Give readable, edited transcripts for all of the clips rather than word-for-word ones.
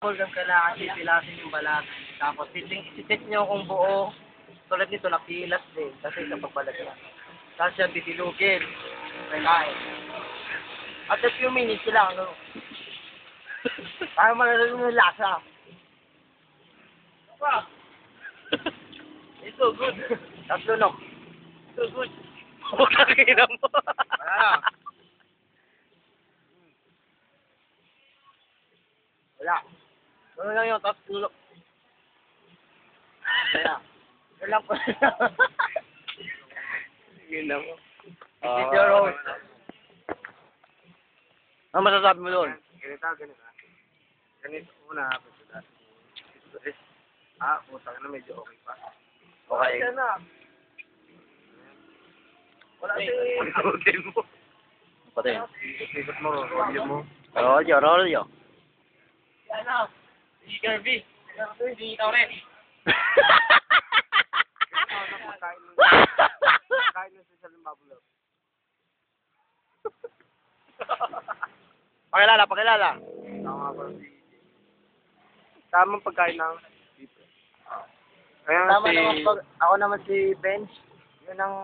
Program kailangan sipilasin yung balat. Tapos sisit nyo kung buo. Tulad nito, napilas din. Kasi sa pagbalat niya. Tapos siya bibilugin. Kailangan. After few minutes lang, ano? Para malalim yung lasa. Wow! It's so good. Tatlo, no? So good. Huwag kakina mo. Wala. Wala. Ano lang yun, tapos tulog. Wala. Wala po. Gina mo. It's your own. Ano masasabi mo doon? Ganito. Ganito muna. Utang na medyo okay pa. Okay. Wala si... Hotel mo. Patay. Ikot mo, rodyo mo. Rodyo. Ano? Si Kirby. Hindi ikaw rin. Kain ng social ng babulo. Pakilala. Tama ba si... Tamang pagkain ng dito. Ayan Tama si... naman ako naman si Bench. Yun ang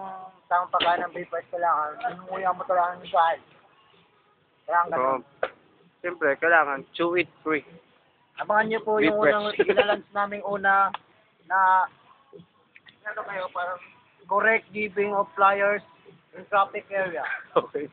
tamang pagkain ng papers ko lang. Inuuya mo talaga ng saan. Kailangan So, siyempre, kailangan chew it free. abangan niyo po yung Beef unang breast. ilalans naming una na ano kayo, parang correct giving of flyers in traffic area. Okay.